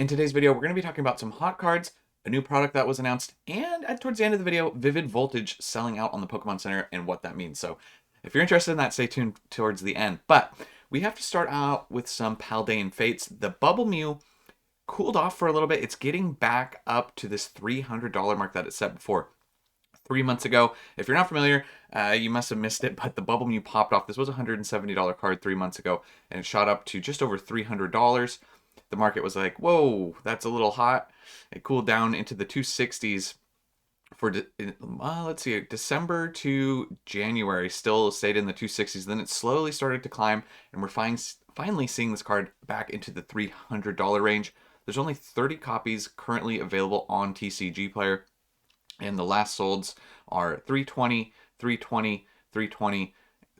In today's video, we're going to be talking about some hot cards, a new product that was announced, and towards the end of the video, Vivid Voltage selling out on the Pokemon Center and what that means. So if you're interested in that, stay tuned towards the end. But we have to start out with some Paldean Fates. The Bubble Mew cooled off for a little bit. It's getting back up to this $300 mark that it set before. 3 months ago. If you're not familiar, you must have missed it, but the Bubble Mew popped off. This was a $170 card 3 months ago, and it shot up to just over $300. The market was like, whoa, that's a little hot. It cooled down into the 260s for, let's see, December to January, still stayed in the 260s. Then it slowly started to climb, and we're finally seeing this card back into the $300 range. There's only 30 copies currently available on TCG Player, and the last solds are 320, 320, 320,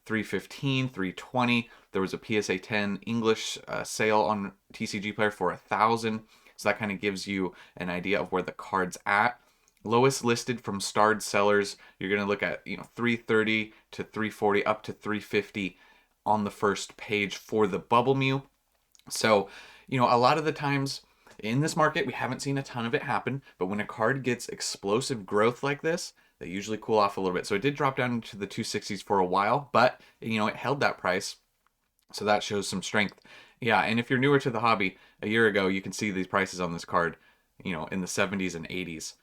315, 320. There was a PSA 10 English sale on TCG Player for 1,000. So that kind of gives you an idea of where the card's at. Lowest listed from starred sellers, you're going to look at 330 to 340 up to 350 on the first page for the Bubble Mew. So, a lot of the times in this market, we haven't seen a ton of it happen, but when a card gets explosive growth like this, they usually cool off a little bit. So it did drop down into the 260s for a while, but it held that price. So that shows some strength. Yeah, and if you're newer to the hobby, a year ago, you can see these prices on this card, in the 70s and 80s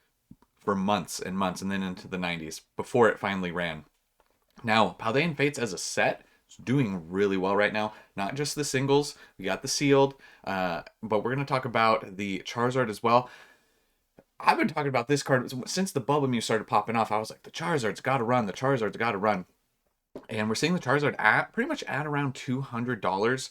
for months and months, and then into the 90s before it finally ran. Now, Paldean Fates as a set is doing really well right now. Not just the singles, we got the sealed, but we're going to talk about the Charizard as well. I've been talking about this card since the Bubble Mew started popping off. I was like, the Charizard's got to run, the Charizard's got to run. And we're seeing the Charizard at pretty much at around $200,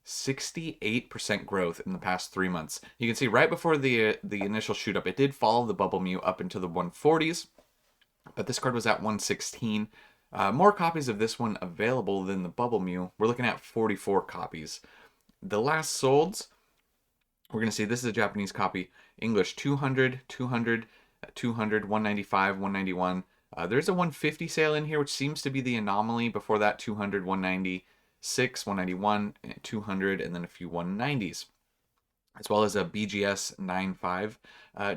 68% growth in the past 3 months. You can see right before the initial shoot up, it did follow the Bubble Mew up into the 140s, but this card was at 116. More copies of this one available than the Bubble Mew. We're looking at 44 copies. The last solds, we're going to see this is a Japanese copy. English 200, 200, 200, 195, 191. There's a 150 sale in here, which seems to be the anomaly. Before that, 200, 196, 191, 200, and then a few 190s. As well as a BGS 95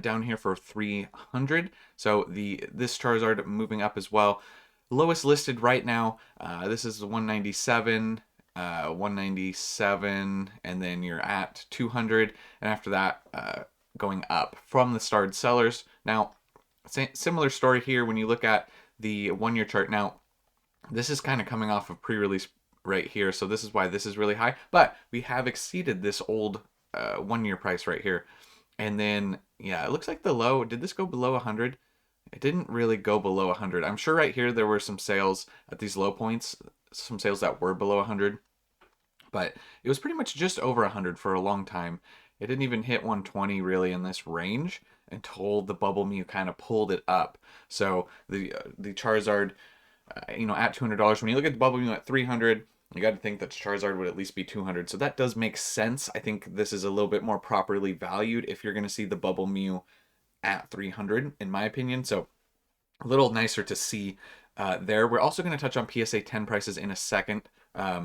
down here for 300. So this Charizard moving up as well. Lowest listed right now, this is 197, 197, and then you're at 200, and after that, going up from the starred sellers. Now, similar story here when you look at the 1 year chart. Now, this is kind of coming off of pre-release right here, so this is why this is really high, but we have exceeded this old 1 year price right here. And then, yeah, it looks like the low, did this go below 100? It didn't really go below 100. I'm sure right here there were some sales at these low points, some sales that were below 100, but it was pretty much just over 100 for a long time. It didn't even hit 120 really in this range until the Bubble Mew kind of pulled it up. So the Charizard, at $200. When you look at the Bubble Mew at 300, you got to think that Charizard would at least be 200. So that does make sense. I think this is a little bit more properly valued if you're going to see the Bubble Mew at 300, in my opinion. So a little nicer to see there. We're also going to touch on PSA 10 prices in a second.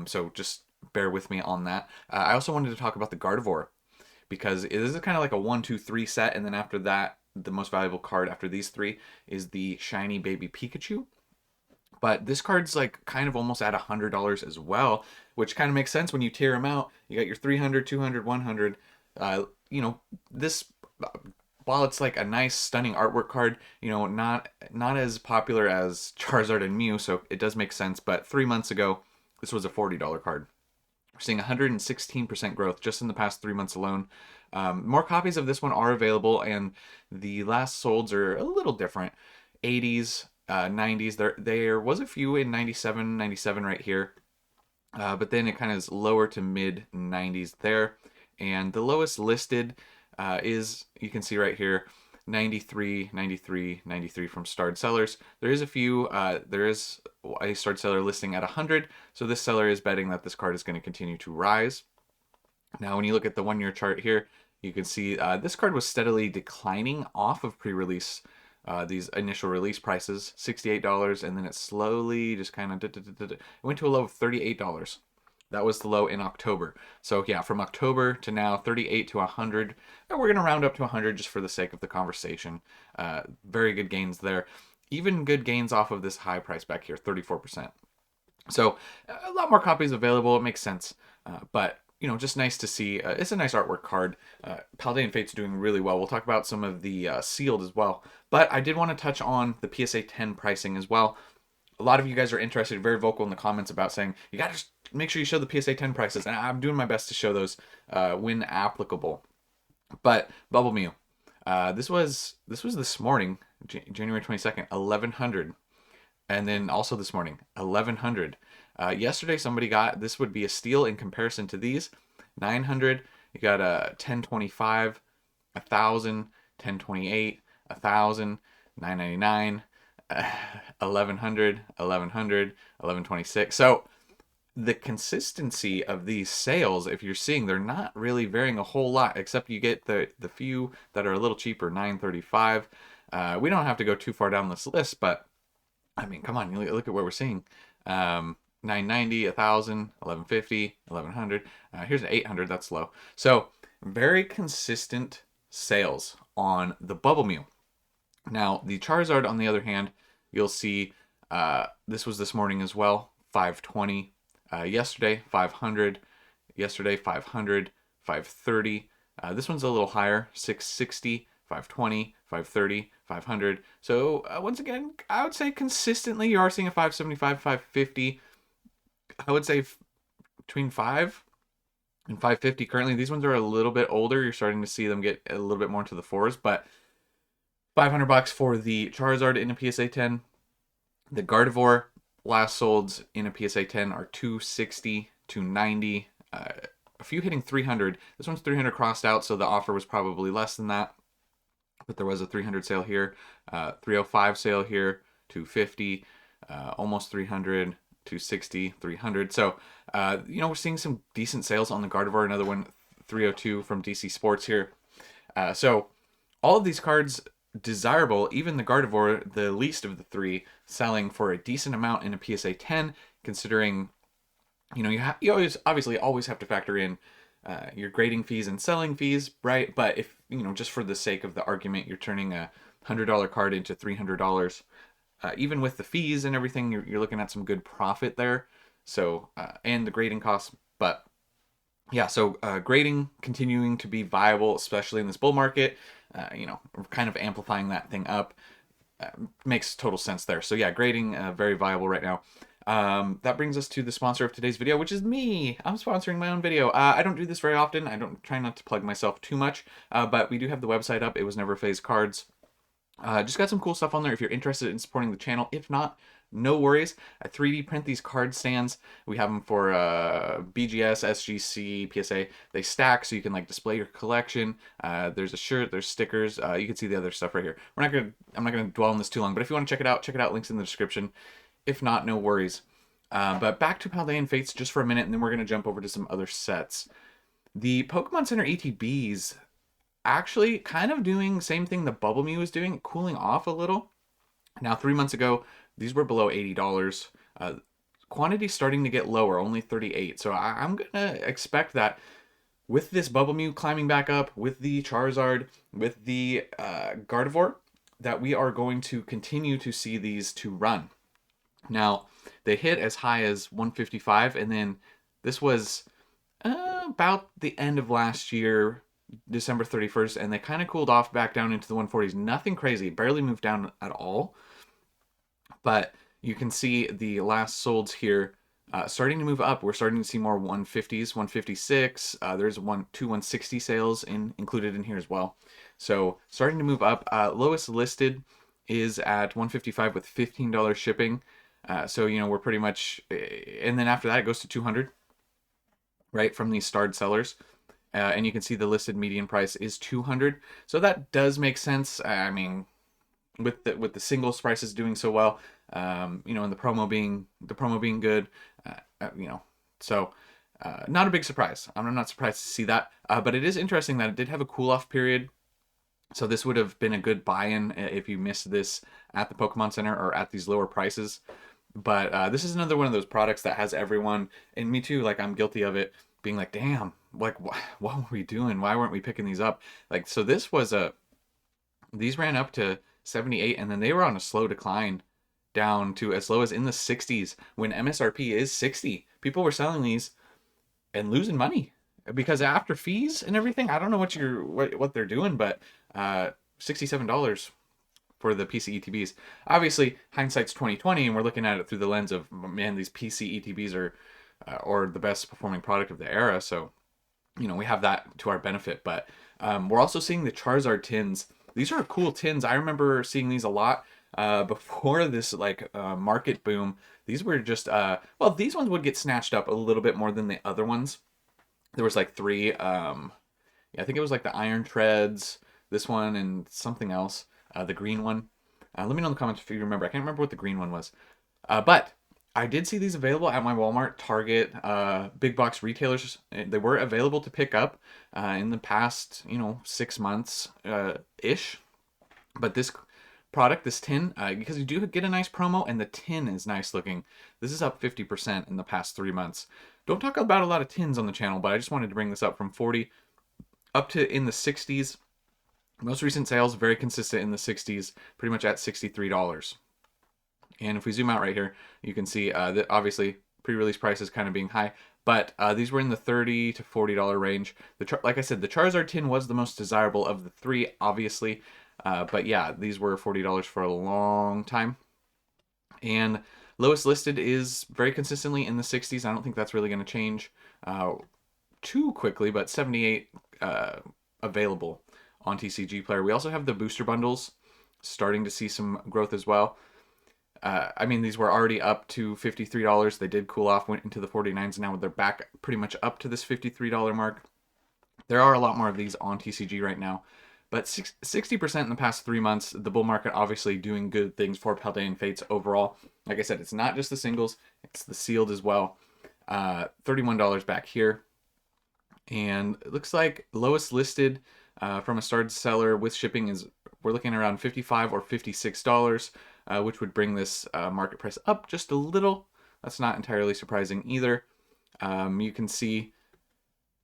So just bear with me on that. I also wanted to talk about the Gardevoir, because it is kind of like a 1, 2, 3 set, and then after that, the most valuable card after these three is the shiny baby Pikachu. But this card's like kind of almost at $100 as well, which kind of makes sense when you tier them out. You got your 300, 200, 100. This, while it's like a nice, stunning artwork card, not as popular as Charizard and Mew, so it does make sense. But 3 months ago, this was a $40 card. We're seeing 116% growth just in the past 3 months alone. More copies of this one are available, and the last solds are a little different. 80s, 90s. There was a few in 97 right here, but then it kind of is lower to mid 90s there. And the lowest listed is, you can see right here, 93, 93, 93 from starred sellers. There is a few, there is a starred seller listing at 100, so this seller is betting that this card is going to continue to rise. Now, when you look at the 1 year chart here, you can see this card was steadily declining off of pre-release, these initial release prices, $68, and then it slowly just kind of, it went to a low of $38. That was the low in October. So yeah, from October to now, 38 to 100. We're gonna round up to 100 just for the sake of the conversation. Very good gains there. Even good gains off of this high price back here, 34%. So a lot more copies available. It makes sense, but you know, just nice to see. It's a nice artwork card. Paldean Fate's doing really well. We'll talk about some of the sealed as well. But I did want to touch on the PSA 10 pricing as well. A lot of you guys are interested, very vocal in the comments about saying you got to make sure you show the PSA 10 prices, and I'm doing my best to show those when applicable. But Bubble Mew, this was this morning, January 22nd, 1100, and then also this morning, 1100. Yesterday, somebody got, this would be a steal in comparison to these, 900. You got a 1025, 1000, 1028, 1000, 999. 1100, 1100, 1126. So the consistency of these sales, if you're seeing, they're not really varying a whole lot, except you get the few that are a little cheaper, 935. We don't have to go too far down this list, but I mean, come on, you look at what we're seeing. 990, 1000, 1150, 1100. Here's an 800, that's low. So very consistent sales on the Bubble Mew. Now, the Charizard, on the other hand, you'll see this was this morning as well, 520. Yesterday, 500. Yesterday, 500, 530. This one's a little higher, 660, 520, 530, 500. So once again, I would say consistently you are seeing a 575, 550. I would say between 5 and 550 currently. These ones are a little bit older. You're starting to see them get a little bit more into the fours, but $500 for the Charizard in a PSA 10. The Gardevoir last solds in a PSA 10 are 260, 290. A few hitting 300. This one's 300 crossed out, so the offer was probably less than that. But there was a 300 sale here, 305 sale here, 250, almost 300, 260, 300. So, you know, we're seeing some decent sales on the Gardevoir. Another one, 302 from DC Sports here. So all of these cards desirable, even the Gardevoir, the least of the three, selling for a decent amount in a PSA 10, considering, you know, you always obviously always have to factor in your grading fees and selling fees, right? But if, you know, just for the sake of the argument, you're turning a $100 card into $300, even with the fees and everything, you're looking at some good profit there. So, and the grading costs, but yeah, so grading continuing to be viable, especially in this bull market. You know, kind of amplifying that thing up makes total sense there. So yeah, grading very viable right now. That brings us to the sponsor of today's video, which is me. I'm sponsoring my own video. I don't do this very often. I don't try not to plug myself too much, but we do have the website up. It was Never Phase Cards. Just got some cool stuff on there if you're interested in supporting the channel. If not, no worries. I 3D print these card stands. We have them for BGS, SGC, PSA. They stack so you can like display your collection. There's a shirt, there's stickers. You can see the other stuff right here. I'm not gonna dwell on this too long, but if you want to check it out, check it out. Links in the description. If not, no worries. But back to Paldean Fates just for a minute, and then we're gonna jump over to some other sets. The Pokemon Center ETBs actually kind of doing the same thing the Bubble Mew was doing, cooling off a little. Now, 3 months ago, these were below $80. Quantity starting to get lower, only 38. So I'm going to expect that with this Bubble Mew climbing back up, with the Charizard, with the Gardevoir, that we are going to continue to see these to run. Now, they hit as high as 155, and then this was about the end of last year, December 31st, and they kind of cooled off back down into the 140s. Nothing crazy, barely moved down at all. But you can see the last solds here starting to move up. We're starting to see more 150s, 156. There's two 160 sales included in here as well. So starting to move up. Lowest listed is at 155 with $15 shipping. So, you know, we're pretty much, and then after that it goes to 200, right, from these starred sellers. And you can see the listed median price is 200. So that does make sense. I mean, with the singles prices doing so well, you know, and the promo being good, you know, so not a big surprise. I'm not surprised to see that, but it is interesting that it did have a cool off period. So this would have been a good buy-in if you missed this at the Pokemon Center or at these lower prices. But this is another one of those products that has everyone, and me too, like I'm guilty of it, being like, damn, like what were we doing? Why weren't we picking these up? Like, so this was these ran up to 78, and then they were on a slow decline down to as low as in the 60s when MSRP is 60. People were selling these and losing money because after fees and everything, I don't know what they're doing, but $67 for the PC ETBs. Obviously, hindsight's 2020, and we're looking at it through the lens of, man, these PC ETBs are or the best performing product of the era. So, we have that to our benefit. But we're also seeing the Charizard tins. These are cool tins. I remember seeing these a lot before this market boom. These were just well, these ones would get snatched up a little bit more than the other ones. There was like three. Yeah, I think it was like the Iron Treads, this one, and something else. The green one. Let me know in the comments if you remember. I can't remember what the green one was. But I did see these available at my Walmart, Target, big box retailers. They were available to pick up in the past, 6 months ish. But this product, this tin, because you do get a nice promo and the tin is nice looking. This is up 50% in the past 3 months. Don't talk about a lot of tins on the channel, but I just wanted to bring this up from 40 up to in the 60s. Most recent sales very consistent in the 60s, pretty much at $63. And if we zoom out right here, you can see that obviously pre-release prices kind of being high, but these were in the $30 to $40 range. Like I said, the Charizard tin was the most desirable of the three, obviously. But yeah, these were $40 for a long time. And lowest listed is very consistently in the 60s. I don't think that's really going to change too quickly, but 78 available on TCG Player. We also have the booster bundles starting to see some growth as well. I mean, these were already up to $53. They did cool off, went into the 49s, and now they're back pretty much up to this $53 mark. There are a lot more of these on TCG right now. But 60% in the past 3 months, the bull market obviously doing good things for Paldean Fates overall. Like I said, it's not just the singles, it's the sealed as well. $31 back here. And it looks like lowest listed from a started seller with shipping is, we're looking around $55 or $56, which would bring this market price up just a little. That's not entirely surprising either. You can see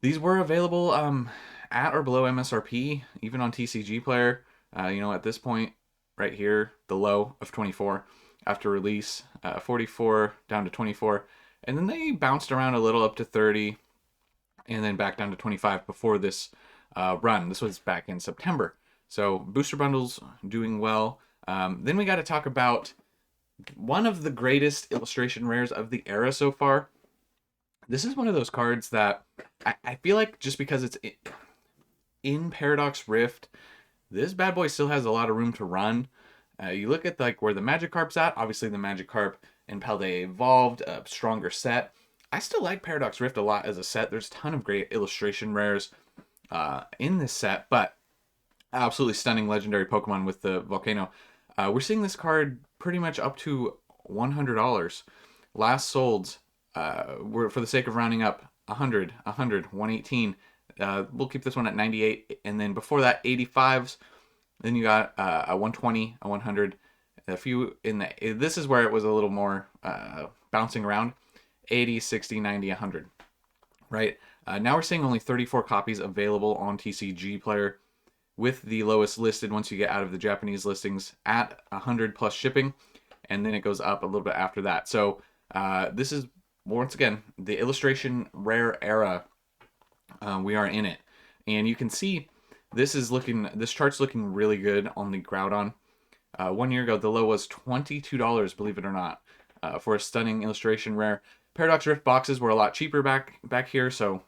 these were available at or below MSRP, even on TCG Player. At this point, right here, the low of 24 after release, 44 down to 24, and then they bounced around a little up to 30, and then back down to 25 before this run. This was back in September. So booster bundles doing well. Then we got to talk about one of the greatest illustration rares of the era so far. This is one of those cards that I feel like just because it's in Paradox Rift, this bad boy still has a lot of room to run. You look at where the Magikarp's at. Obviously, the Magikarp and Paldea evolved, a stronger set. I still like Paradox Rift a lot as a set. There's a ton of great illustration rares in this set, but absolutely stunning legendary Pokemon with the Volcano. We're seeing this card pretty much up to $100. Last sold, we're, for the sake of rounding up, 100, 118. We'll keep this one at 98, and then before that, 85s. Then you got a 120, a 100, a few in the. This is where it was a little more bouncing around. 80, 60, 90, 100. Right? Now we're seeing only 34 copies available on TCG Player, with the lowest listed once you get out of the Japanese listings at 100 plus shipping, and then it goes up a little bit after that. So this is, once again, the illustration rare era. We are in it, and you can see this chart's looking really good on the Groudon. 1 year ago, the low was $22, believe it or not, for a stunning illustration rare. Paradox Rift boxes were a lot cheaper back here, so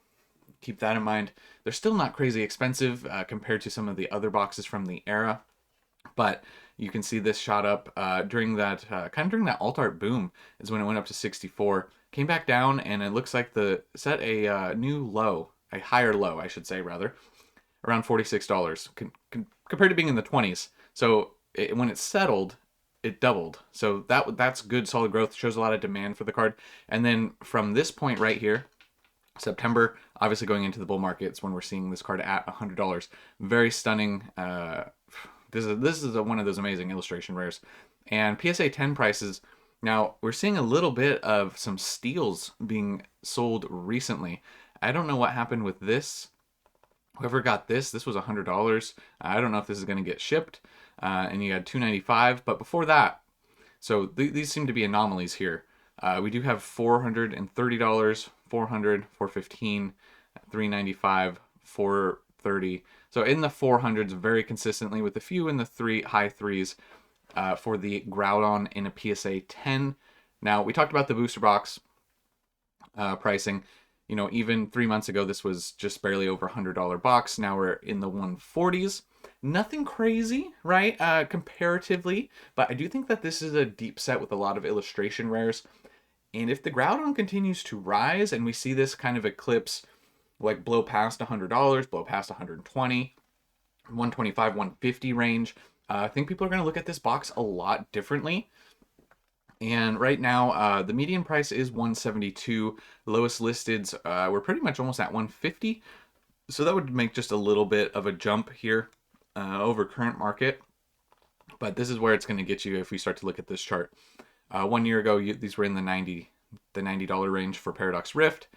keep that in mind. They're still not crazy expensive compared to some of the other boxes from the era, but you can see this shot up during that during that alt art boom is when it went up to 64, came back down, and it looks like the set a new low, a higher low, I should say, rather, around $46 compared to being in the 20s. So when it settled, it doubled. So that's good, solid growth. Shows a lot of demand for the card. And then from this point right here, September, obviously going into the bull markets when we're seeing this card at $100. Very stunning. This is one of those amazing illustration rares. And PSA 10 prices, Now, we're seeing a little bit of some steals being sold recently. I don't know what happened with this. Whoever got this was $100. I don't know if this is going to get shipped. And you had $295. But before that, so these seem to be anomalies here. We do have $430, 400, 415, 395, 430. So in the 400s very consistently, with a few in the high threes for the Groudon in a PSA 10. Now, we talked about the booster box pricing. You know, even 3 months ago, this was just barely over $100 box. Now we're in the 140s. Nothing crazy, right? Comparatively, but I do think that this is a deep set with a lot of illustration rares. And if the Groudon continues to rise and we see this kind of eclipse, like blow past $100, blow past 120, 125, 150 range, I think people are going to look at this box a lot differently. And right now, the median price is 172. Lowest listeds, we're pretty much almost at 150. So that would make just a little bit of a jump here over current market. But this is where it's going to get you if we start to look at this chart. 1 year ago, these were in the $90 range for Paradox Rift.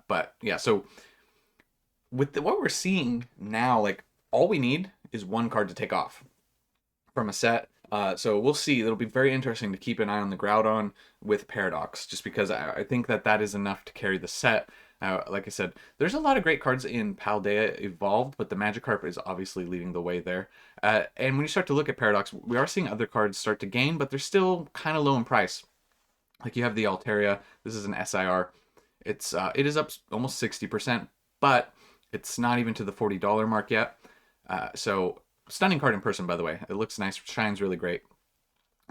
But yeah, so with what we're seeing now, like all we need is one card to take off from a set. So we'll see. It'll be very interesting to keep an eye on the Groudon with Paradox, just because I think that is enough to carry the set. Like I said, there's a lot of great cards in Paldea Evolved, but the Magikarp is obviously leading the way there. And when you start to look at Paradox, we are seeing other cards start to gain, but they're still kind of low in price. Like you have the Altaria. This is an SIR. It is up almost 60%, but it's not even to the $40 mark yet. So stunning card in person, by the way. It looks nice, shines really great.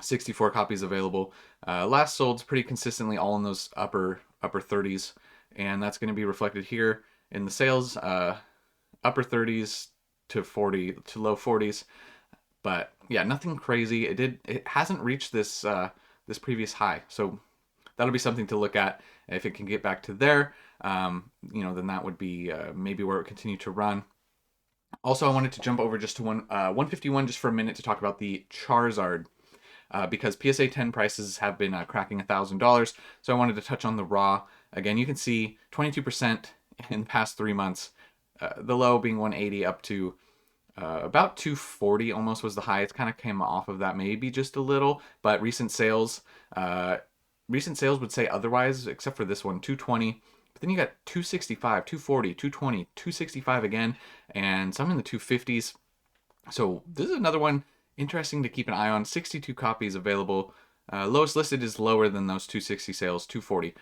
64 copies available. Last sold's pretty consistently all in those upper 30s, and that's going to be reflected here in the sales. Upper 30s to low 40s, but yeah, nothing crazy. It hasn't reached this this previous high, so that'll be something to look at. If it can get back to there, you know, then that would be maybe where it would continue to run. Also, I wanted to jump over just to 151 just for a minute to talk about the Charizard, because PSA 10 prices have been cracking $1,000. So I wanted to touch on the raw. Again, you can see 22% in the past 3 months. The low being 180 up to about 240 almost was the high. It kind of came off of that maybe just a little, but recent sales would say otherwise, except for this one, 220. But then you got 265, 240, 220, 265 again, and some in the 250s. So this is another one interesting to keep an eye on. 62 copies available. Lowest listed is lower than those 260 sales, 240.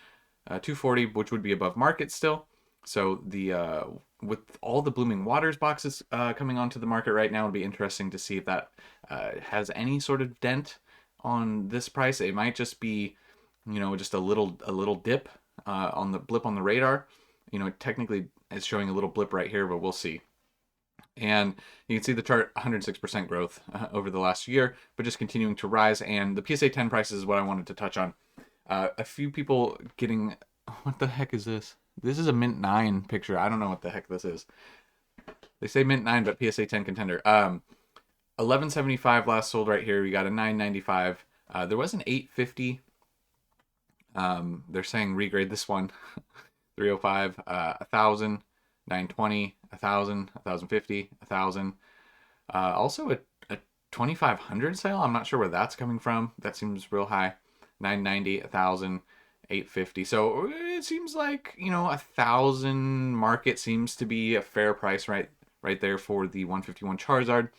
240, which would be above market still. So the with all the Blooming Waters boxes coming onto the market right now, it'll be interesting to see if that has any sort of dent on this price. It might just be, you know, just a little dip on the blip on the radar. You know, technically it's showing a little blip right here, but we'll see. And you can see the chart, 106% growth over the last year, but just continuing to rise. And the PSA 10 prices is what I wanted to touch on. A few people getting, what the heck is this? This is a Mint 9 picture. I don't know what the heck this is. They say Mint 9, but PSA 10 contender. 1175 last sold right here. We got a 995. There was an 850. They're saying regrade this one. 305, 1000, 920, 1000, 1050, 1000. Also a 2500 sale. I'm not sure where that's coming from. That seems real high. 990, 1000, 850. So it seems like, you know, 1000 market seems to be a fair price right there for the 151 Charizard.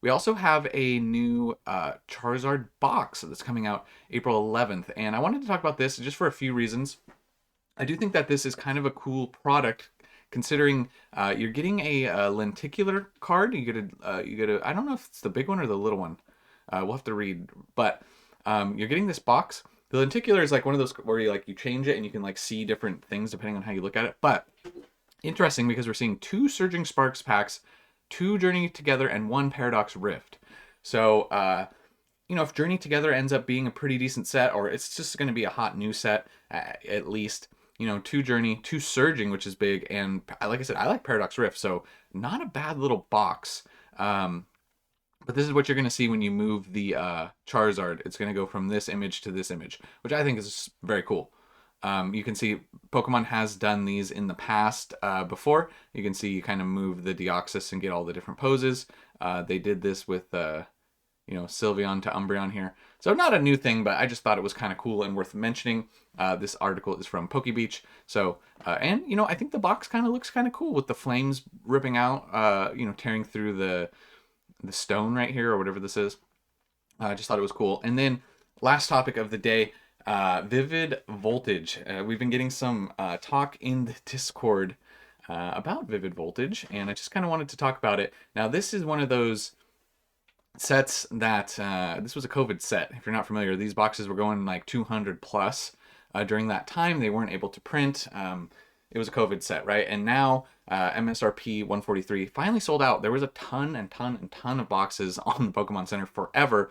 We also have a new Charizard box that's coming out April 11th, and I wanted to talk about this just for a few reasons. I do think that this is kind of a cool product, considering you're getting a lenticular card. You get a I don't know if it's the big one or the little one. We'll have to read, but you're getting this box. The lenticular is like one of those where you change it and you can like see different things depending on how you look at it. But interesting, because we're seeing 2 Surging Sparks packs, 2 Journey Together, and 1 Paradox Rift. So, you know, if Journey Together ends up being a pretty decent set, or it's just going to be a hot new set, at least, you know, 2 Journey, 2 Surging, which is big, and like I said, I like Paradox Rift, so not a bad little box. But But this is what you're going to see when you move the Charizard. It's going to go from this image to this image, which I think is very cool. You can see Pokemon has done these in the past before. You can see you kind of move the Deoxys and get all the different poses. They did this with, Sylveon to Umbreon here. So not a new thing, but I just thought it was kind of cool and worth mentioning. This article is from PokeBeach. So, I think the box kind of looks kind of cool with the flames ripping out, tearing through the stone right here or whatever this is. I just thought it was cool. And then last topic of the day, Vivid Voltage. We've been getting some talk in the Discord about Vivid Voltage, and I just kind of wanted to talk about it. Now, this is one of those sets that this was a COVID set. If you're not familiar, these boxes were going like 200 plus. During that time, they weren't able to print. It was a COVID set, right? And now MSRP 143 finally sold out. There was a ton of boxes on the Pokemon Center forever.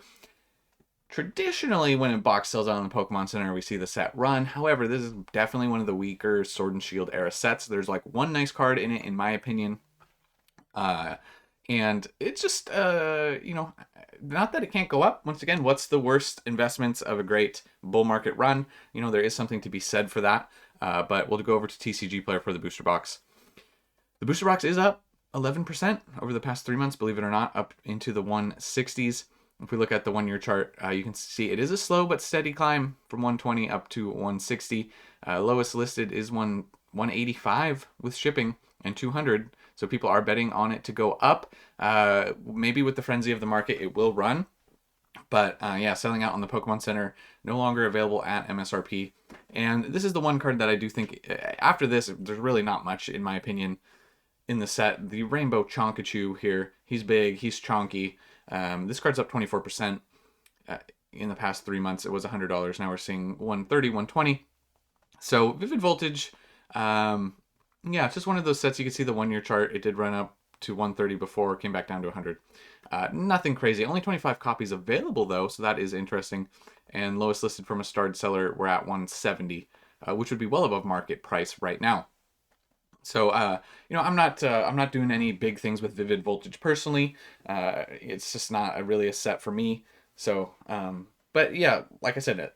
Traditionally, when a box sells out on the Pokemon Center, we see the set run. However, this is definitely one of the weaker Sword and Shield era sets. There's like one nice card in it, in my opinion. And it's just, not that it can't go up. Once again, what's the worst investments of a great bull market run? There is something to be said for that. But we'll go over to TCG Player for the booster box. The booster box is up 11% over the past 3 months, believe it or not, up into the 160s. If we look at the 1 year chart, you can see it is a slow but steady climb from 120 up to 160. Lowest listed is 185 with shipping and 200. So people are betting on it to go up. Maybe with the frenzy of the market, it will run. But selling out on the Pokemon Center, no longer available at MSRP. And this is the one card that I do think, after this, there's really not much, in my opinion, in the set. The Rainbow Chonkachu here, he's big, he's chonky. This card's up 24%. In the past 3 months, it was $100. Now we're seeing 130, 120. So Vivid Voltage, it's just one of those sets. You can see the 1 year chart. It did run up to 130 before, came back down to 100. Nothing crazy. Only 25 copies available, though, so that is interesting. And lowest listed from a starred seller, we're at 170, which would be well above market price right now. So, I'm not doing any big things with Vivid Voltage personally. It's just not really a set for me. So, but yeah, like I said,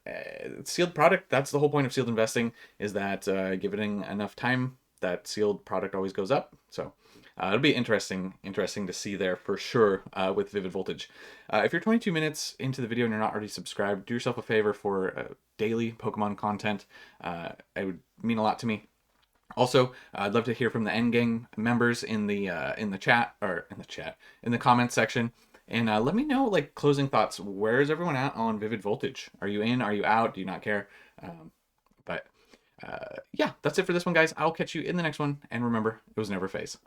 sealed product, that's the whole point of sealed investing, is that giving enough time, that sealed product always goes up. So it'll be interesting to see there for sure with Vivid Voltage. If you're 22 minutes into the video and you're not already subscribed, do yourself a favor for daily Pokemon content. It would mean a lot to me. Also, I'd love to hear from the Endgang members in the comments section. And let me know, like, closing thoughts. Where is everyone at on Vivid Voltage? Are you in? Are you out? Do you not care? But that's it for this one, guys. I'll catch you in the next one. And remember, it was never phase.